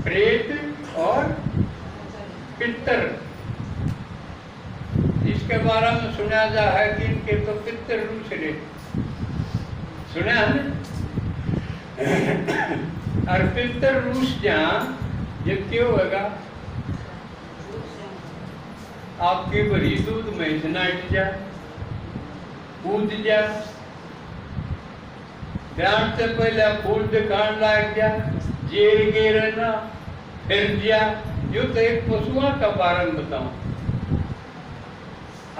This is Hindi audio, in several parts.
प्रेत और पितर। इसके बारे में सुना जा है कि इनके तो पितर रूस रहे, सुना है और पितर रूस जहाँ ये क्यों होगा? आपकी भरी दूध में नाट जा, कूद जा, ध्यान से पहले फूल दिखाने लग जा, जेल गिरना, फिर जा। जो तो एक पशुओं का बारे में बताऊं।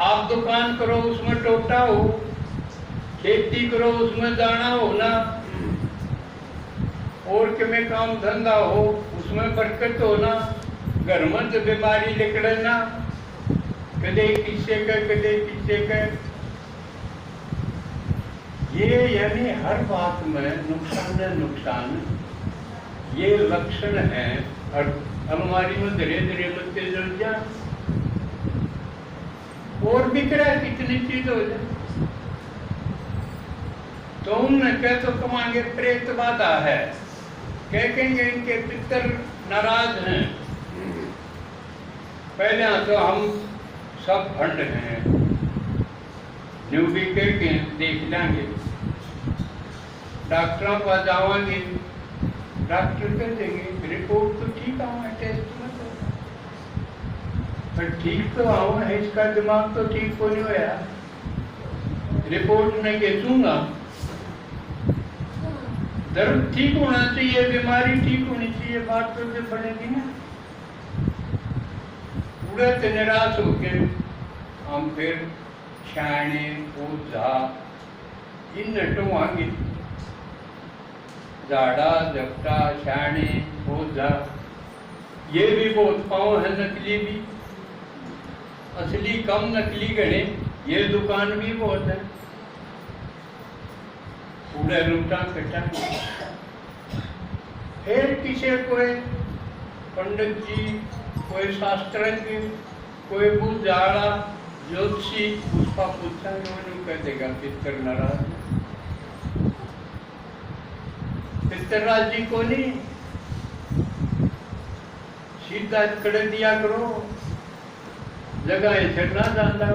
आप दुकान करो उसमें टोटा हो, खेती करो उसमें दाना हो ना, और के में काम धंधा हो उसमें बरकत हो ना, घर में तो बीमारी निकले ना, कदे किससे का ये यानी हर बात में नुकसान ये लक्षण है। और अलमारी में धीरे धीरे लगते जल जा और बिखरा कितनी चीज हो जाए। तो उनने कह तो कमांगे प्रेत बाधा है, कहेंगे इनके पितर नाराज हैं। पहले तो हम सब फंड हैं, जो भी कह के देख लेंगे, डॉक्टरों पास जाओगे, डॉक्टर कह देंगे रिपोर्ट तो ठीक आओ है, टेस्ट में तो पर ठीक तो आओ है, इसका दिमाग तो ठीक हो नहीं होया, रिपोर्ट में भेजूंगा। दर्द ठीक होना चाहिए, बीमारी ठीक होनी चाहिए, बात तो जो बनेगी ना। पूरे से निराश होके हम फिर छाने पूजा इन नटों आगे झाड़ा झपटा छाने पूजा, ये भी बहुत पाँव है, नकली भी, असली कम नकली गणे, ये दुकान भी बहुत है, पूरा लूटा कटा। फिर किसी कोई पंडित जी, कोई शास्त्रज्ञ, कोई बुझाड़ा ज्योतिषी, उसका पूछा उन्होंने कह देगा पितर नाराज, पितरराज जी को नहीं, सीधा कर दिया करो, जगह छड़ना जाता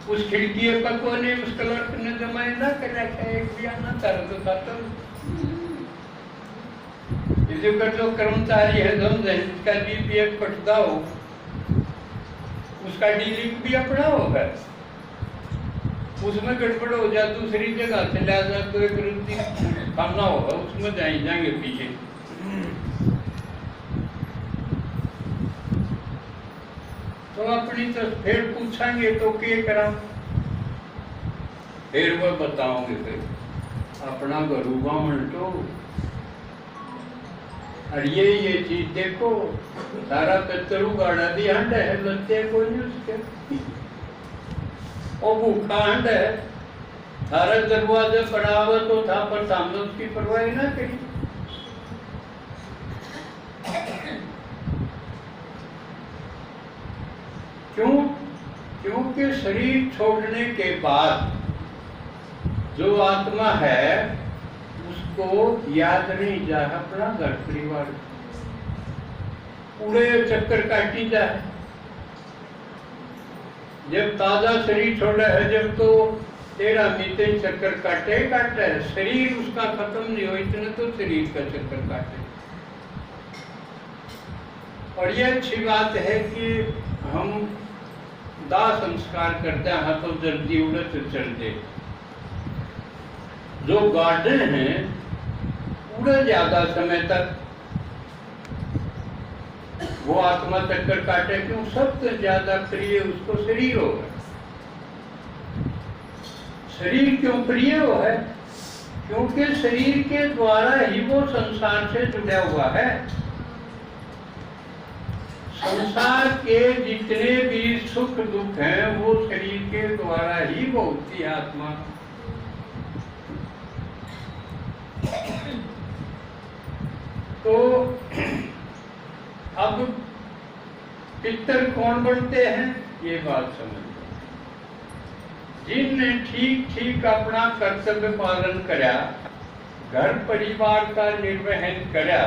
उस खिड़की पर को नहीं, उस क्लर्क ने जमाए ना कर रखा है, एक भी आना कर तो खत्म। इसी का जो कर्मचारी है जिसका जीपीएफ कटता हो, उसका डीलिंग भी अपना होगा, उसमें गड़बड़ हो जाए दूसरी जगह चला जाए तो एक रुचि खाना होगा, उसमें जाएंगे पीछे। तो अपनी तो फिर पूछेंगे तो क्या करा, फिर वो बताओगे फिर अपना घरू बामण तो और ये चीज देखो, सारा कचरू गाड़ा दी हंड है, लत्ते को नहीं उसके, और भूखा हंड है, सारा दरवाजा पड़ा हुआ तो था, पर सामने उसकी परवाह ना करी। क्यों? क्योंकि शरीर छोड़ने के बाद जो आत्मा है उसको याद नहीं जा अपना घर परिवार, पूरे चक्कर काटी जाए। जब ताजा शरीर छोड़ा है, जब तो 13 बीते चक्कर काटे है, शरीर उसका खत्म नहीं हो, इतने तो शरीर का चक्कर काटे। और ये अच्छी बात है कि हम दाह संस्कार करते हैं तो जल्दी उड़त चल दे। जो गार्डन है पूरा ज्यादा समय तक वो आत्मा चक्कर काटे, क्यों? सबसे ज्यादा प्रिय उसको शरीर होगा। शरीर क्यों प्रिय हो है? क्योंकि शरीर के द्वारा ही वो संसार से जुड़ा हुआ है। संसार के जितने भी सुख दुख हैं वो शरीर के द्वारा ही भोगती आत्मा। तो अब पितर कौन बनते हैं ये बात समझ, जिनने ठीक ठीक अपना कर्तव्य पालन करा, घर परिवार का निर्वहन करा,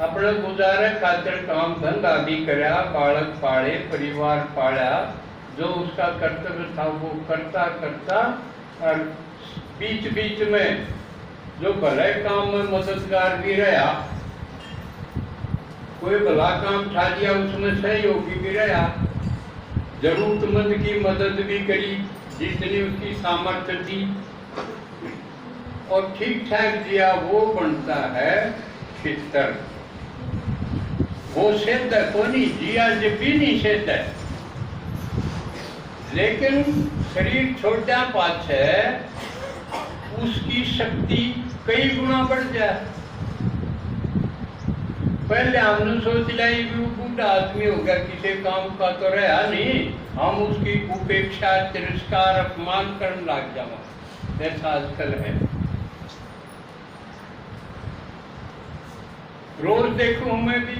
अपने गुजारे खातिर काम धंधा भी करया, बालक पाले, परिवार पाला, जो उसका कर्तव्य था वो करता करता, और बीच बीच में जो भले काम में मददगार भी रहा, कोई भला काम उठा दिया उसमें सहयोगी भी रहा, जरूरतमंद की मदद भी करी जितनी उसकी सामर्थ्य थी, और ठीक ठाक दिया, वो बनता है चित्तर। वो सिद्ध को नहीं जिया जब भी नहीं सिद्ध है, लेकिन शरीर छोटा पाछ है, उसकी शक्ति कई गुना बढ़ जाए। पहले हमने सोच लिया ये भी बूढ़ा आदमी हो गया, किसी काम का तो रहा नहीं, हम उसकी उपेक्षा, तिरस्कार, अपमान करने लग जाओ। ऐसा आजकल है। रोज देखूं मैं भी,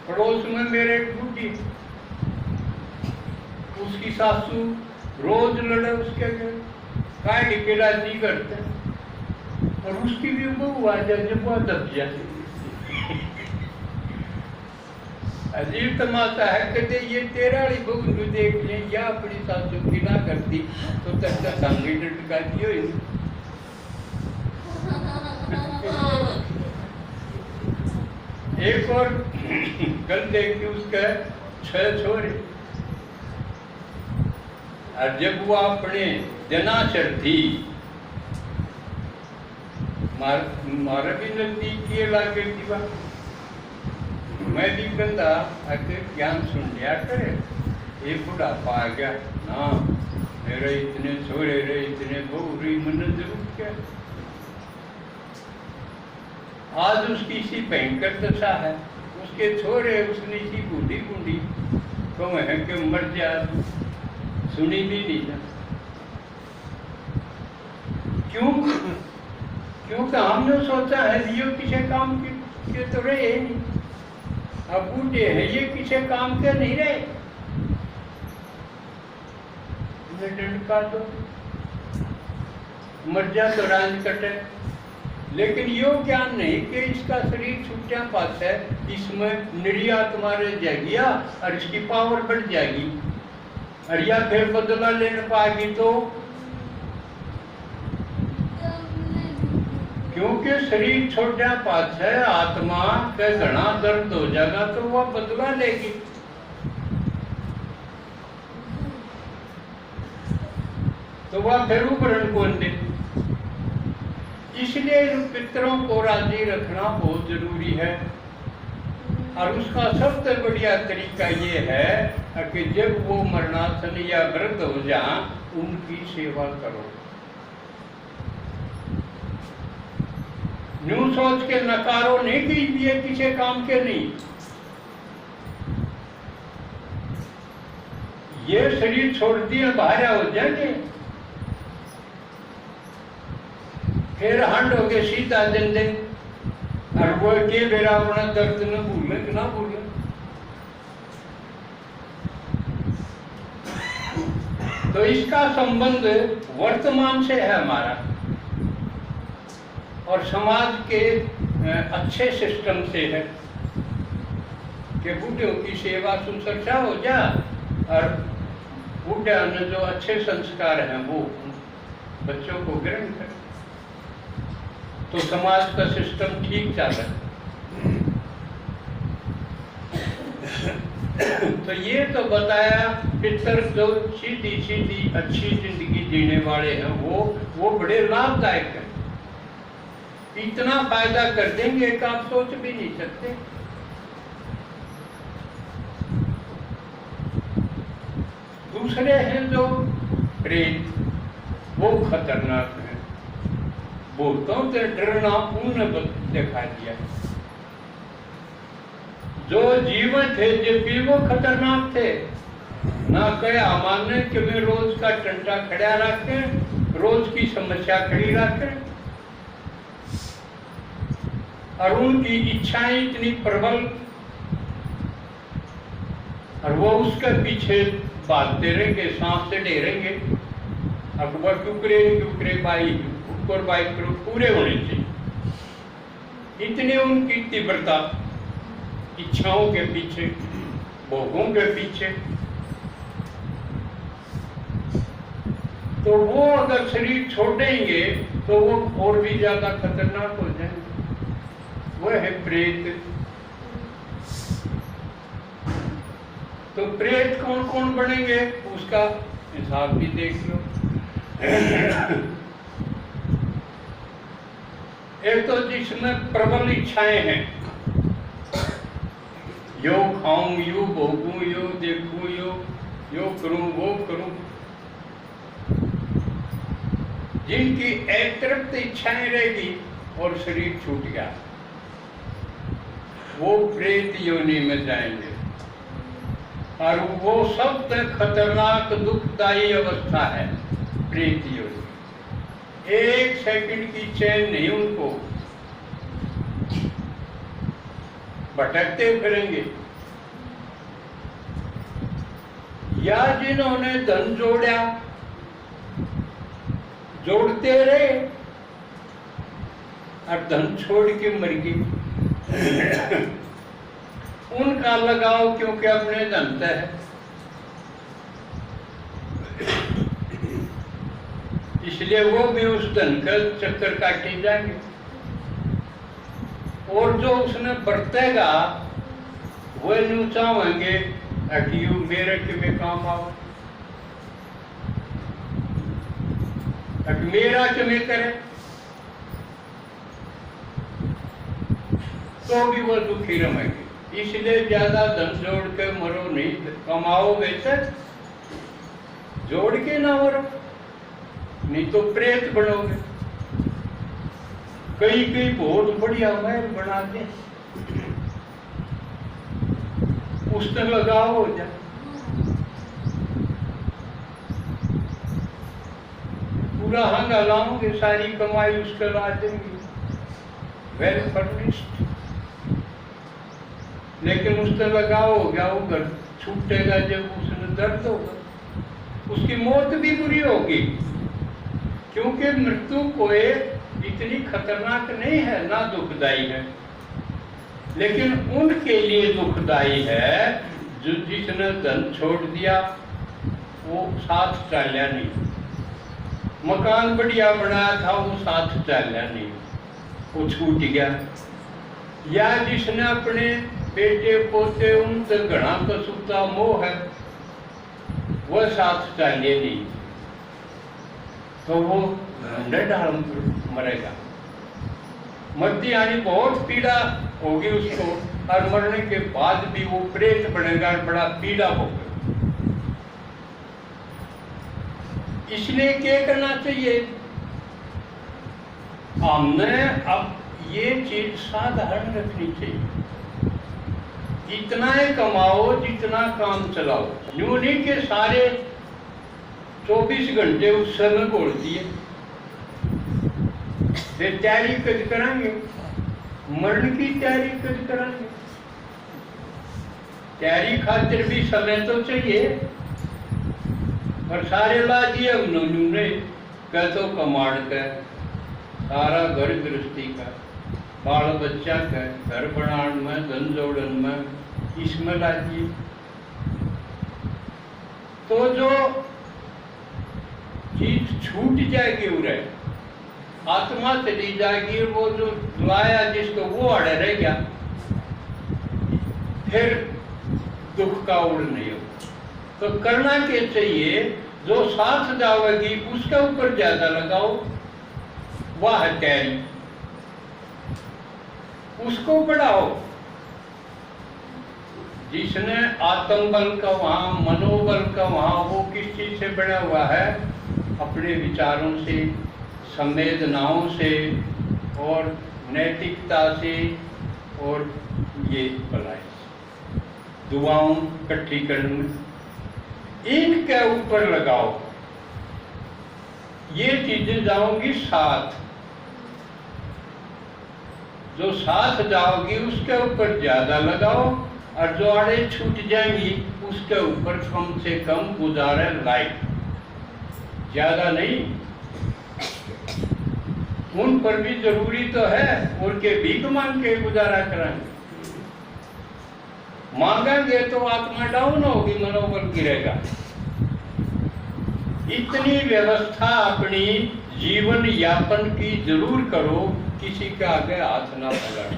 पड़ोस में मेरे बूढ़ी, उसकी सासू रोज लड़े उसके घर, काय के राजी करते, और उसकी भी बहू आ जाए जब वह दब जाती। अजीब तमाशा है, कहते ये तेरा वाली बहू जो देख ले, या अपनी सासू की ना करती तो तक संगी लटका दियो। एक और कल देखी उसका 6 छोरे, और जब वो अपने जनाचर थी, मारा भी नजदीक ये लागे की बात, मैं भी बंदा आके ज्ञान सुन लिया करे, ये बुढ़ापा आ गया ना, मेरे इतने छोरे रहे, इतने बहू रही, मन जरूर क्या। आज उसकी सी भयंकर दशा है, उसके छोरे उसने सी बूढ़ी बूढ़ी तो है कि मर जा, सुनी भी नहीं ना। क्यों? क्योंकि हमने सोचा है ये किसी काम के तो रहे नहीं, अब बूढ़े हैं ये किसी काम के नहीं रहे, डंडका दो, मर जा तो राज कटे। लेकिन यो ज्ञान नहीं कि इसका शरीर छुट्टिया पास है, इसमें निर्या तुम्हारे जाएगी और इसकी पावर बढ़ जाएगी, और या फिर बदला लेने पाएगी तो, क्योंकि शरीर छोटा पास है, आत्मा का घना दर्द हो जाएगा तो वह बदला लेगी। तो वह फिर उभरण कौन दे। इसलिए इन पितरों को राजी रखना बहुत जरूरी है, और उसका सबसे बढ़िया तरीका ये है कि जब वो मरणासन या वृद्ध हो जाए उनकी सेवा करो। न्यू सोच के नकारो नहीं कि ये किसी काम के नहीं, ये शरीर छोड़ दिए बाहर हो जाएंगे, फिर हंड हो गए सीधा जिंदे, और वो के बेरा अपना दर्द न भूले कि ना भूले। तो इसका संबंध वर्तमान से है हमारा, और समाज के अच्छे सिस्टम से है कि बूढ़ों की सेवा सुसरसा हो जा, और बूढ़ा ने जो अच्छे संस्कार हैं वो बच्चों को ग्रहण करे, तो समाज का सिस्टम ठीक चल रहा है। तो ये तो बताया पितर जो सीधी सीधी अच्छी जिंदगी जीने वाले हैं वो बड़े लाभदायक हैं, इतना फायदा कर देंगे कि आप सोच भी नहीं सकते। दूसरे हैं जो प्रेत, वो खतरनाक है, भूतों से डरना उन्हें दिखा दिया। जो जीवन थे जब भी वो खतरनाक थे, ना कया माने कि मैं रोज का टंटा खड़ा रखे, रोज की समस्या खड़ी रखे, और उनकी इच्छाएं इतनी प्रबल, और वो उसके पीछे भागते रहेंगे, सांस से डेरेंगे, अब वह टुकड़े टुकड़े बाई ऊपर बाई पूरे होने चाहिए। इतनी उनकी तीव्रता, इच्छाओं के पीछे, भोगों के पीछे। तो वो अगर शरीर छोड़ेंगे तो वो और भी ज्यादा खतरनाक हो जाएंगे। वो है प्रेत। तो प्रेत कौन कौन बनेंगे उसका हिसाब भी देख लो। एक तो जिसमें प्रबल इच्छाएं हैं, यो खाऊं, यो भोगूं, यो देखूं, यो करूं, वो करूं, जिनकी एक तरफ इच्छाएं रहेगी और शरीर छूट गया, वो प्रेत योनि में जाएंगे। और वो सबसे खतरनाक दुखदायी अवस्था है प्रेत योनि। एक सेकंड की चैन नहीं उनको, भटकते फिरेंगे। या जिन्होंने धन जोड़ा, जोड़ते रहे और धन छोड़ के मर गए, उनका लगाव क्योंकि अपने धन से है, इसलिए वो भी उस धन का चक्कर काटे जाएंगे। और जो उसने बरतेगा वो न्यू चाहेंगे कि मेरे के में काम आओ, मेरा के में करे, तो भी वो दुखी रहेंगे। इसलिए ज्यादा धन जोड़ के मरो नहीं, कमाओ वैसे जोड़ के ना मरो, नहीं तो प्रेत बनोगे। कई कई बहुत बढ़िया महल बनाते, उससे लगाव हो जाए, पूरा हंगा लाओगे, सारी कमाई उसके ला देंगे, वेल फर्निश्ड। लेकिन उससे लगाव हो गया, वो घर छूटेगा जब उसने दर्द होगा, उसकी मौत भी बुरी होगी। क्योंकि मृत्यु कोई इतनी खतरनाक नहीं है, ना दुखदाई है, लेकिन उनके लिए दुखदाई है जो जिसने धन छोड़ दिया वो साथ चालिया नहीं, मकान बढ़िया बनाया था वो साथ चालिया नहीं, वो छूट गया। या जिसने अपने बेटे पोते उनसे घना कसूता मोह है, वह साथ चालिए नहीं, तो वो डाल मरेगा। मरती यानी बहुत पीड़ा होगी उसको, और मरने के बाद भी वो प्रेत बनेगा, बड़ा पीड़ा होगा। इसलिए क्या करना चाहिए, हमने अब ये चीज साधारण रखनी चाहिए। इतना ही कमाओ जितना काम चलाओ, यूं नहीं के सारे 24 घंटे उस समय बोल दिए, फिर तैयारी कद कराएंगे, मरण की तैयारी कद कराएंगे। तैयारी खातिर भी समय तो चाहिए, और सारे ला दिए उन्होंने कह तो कमांड कर, सारा घर गृहस्थी का, बाल बच्चा का, घर बनाने में, धन जोड़न में, इसमें ला दिए। तो जो चीज छूट जाएगी उरे, आत्मा चली जाएगी, वो जो लाया जिसको वो अड़े रह गया, फिर दुख का उड़ नहीं हो। तो करना क्या चाहिए, जो साथ जाओगी उसके ऊपर ज्यादा लगाओ, वह तैयारी उसको बढ़ाओ। जिसने आत्म बल का वहां, मनोबल का वहां, वो किस चीज से बना हुआ है, अपने विचारों से, संवेदनाओं से और नैतिकता से और ये भलाई दुआओं इकट्ठी करने, इनके ऊपर लगाओ। ये चीजें जाओगी साथ, जो साथ जाओगी उसके ऊपर ज्यादा लगाओ, और जो आड़े छूट जाएंगी उसके ऊपर कम से कम गुजारे लाइक, ज्यादा नहीं। उन पर भी जरूरी तो है, उनके भीख मांग के गुजारा कराएंगे। मांगेंगे तो आत्मा डाउन होगी, मनोबल गिरेगा। इतनी व्यवस्था अपनी जीवन यापन की जरूर करो, किसी के आगे हाथ ना फैलाना,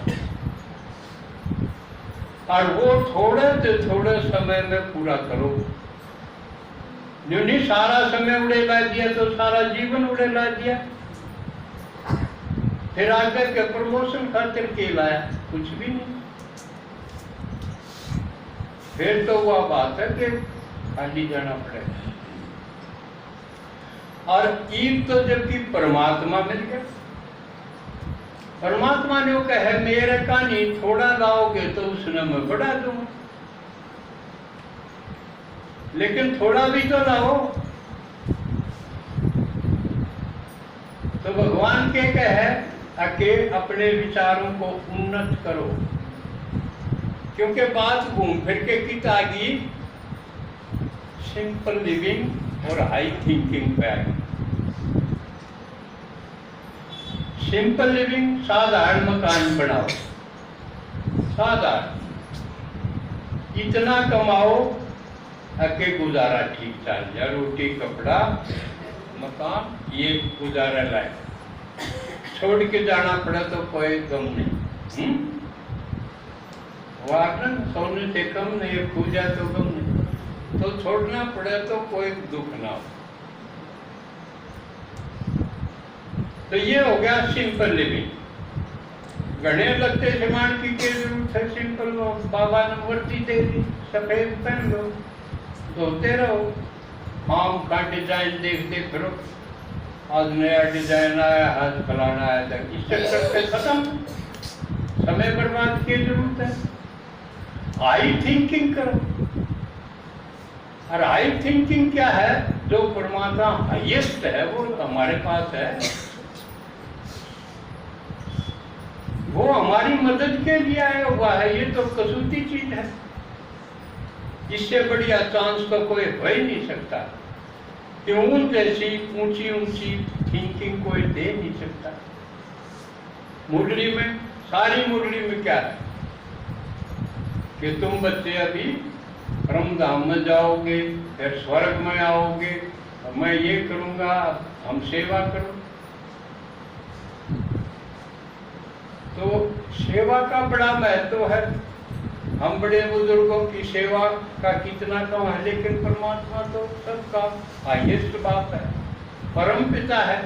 और वो थोड़े से थोड़े समय में पूरा करो। जो नहीं सारा समय उड़ेला दिया तो सारा जीवन उड़ेला दिया, फिर आगे के प्रमोशन खातिर के लाया, कुछ भी नहीं। फिर तो वह बात है कि खाली जाना पड़ेगा। और ईद तो जबकि परमात्मा मिल गया, परमात्मा ने कहा मेरे का नहीं, थोड़ा लाओगे तो उसने मैं बढ़ा दूंगा, लेकिन थोड़ा भी तो लाओ। तो भगवान के कहे कि अपने विचारों को उन्नत करो, क्योंकि बात घूम फिर के कित आ गई, सिंपल लिविंग और हाई थिंकिंग पे आ गई। सिंपल लिविंग, साधारण मकान बनाओ, साधारण, इतना कमाओ कि गुजारा ठीक चल जाए, रोटी कपड़ा मकान ये गुजारा लाए, छोड़ के जाना पड़ा तो कोई गम नहीं। वाकन सोने से कम नहीं, खो जाए तो गम नहीं, तो छोड़ना पड़े तो कोई दुख ना हो। तो ये हो गया सिंपल लिविंग। गणे लगते सामान की क्या जरूरत है, सिंपल लो, बाबा ने वर्दी दे दी, सफेद पहन लो, धोते रहो, आम का डिजाइन देखते फिरो, आज नया डिजाइन आया, आज फलाना आया था, इस चक्कर से खत्म, समय बर्बाद की जरूरत है। हाई थिंकिंग करो। और हाई थिंकिंग क्या है? जो परमात्मा हाईएस्ट है वो हमारे पास है, वो हमारी मदद के लिए आया हुआ है। ये तो कसूती चीज है, इससे बढ़िया चांस तो कोई हो ही नहीं सकता कि उन जैसी ऊंची ऊंची थिंकिंग कोई दे नहीं सकता। मुरली में, सारी मुरली में क्या है कि तुम बच्चे अभी परम धाम में जाओगे, फिर स्वर्ग में आओगे, मैं ये करूंगा, हम सेवा करो। तो सेवा का बड़ा महत्व है। हम बड़े बुजुर्गों की सेवा का कितना कम है, लेकिन परमात्मा तो सबका हाईएस्ट बात है, परम पिता है,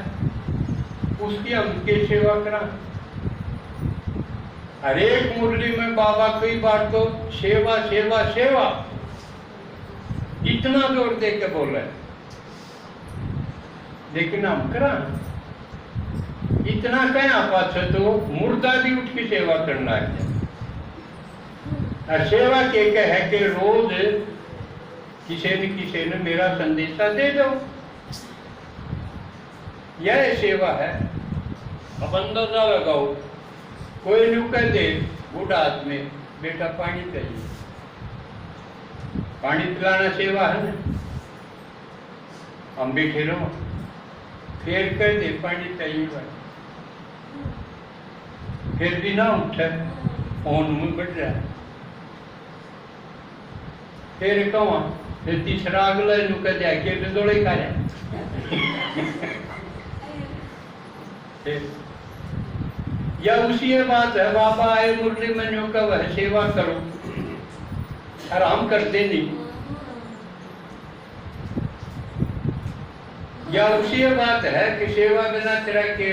उसकी हम के सेवा करा। हर एक मुरली में बाबा कई बार तो सेवा सेवा सेवा इतना जोर दे के बोले, लेकिन हम करा इतना क्या पास तो मुर्दा भी उठ की सेवा करना है। और सेवा के है कि रोज किसी ने मेरा संदेशा दे दो, यह सेवा है। अब अंदाजा लगाओ, कोई न्यू कह दे बूढ़ा आदमी, बेटा पानी चाहिए, पानी पिलाना सेवा है ना। हम बैठे रहो, फिर कह दे पानी चाहिए भाई, फिर भी ना उठे, फोन में बढ़ रहा है, फिर कहा, फिर तीसरा अगला न्यू कह दिया कि दौड़े खा रहे या उसी बात है, बाबा आए मुरली में न्यू का वह सेवा करो, और हम करते नहीं। या उसी बात है कि सेवा बिना तेरा के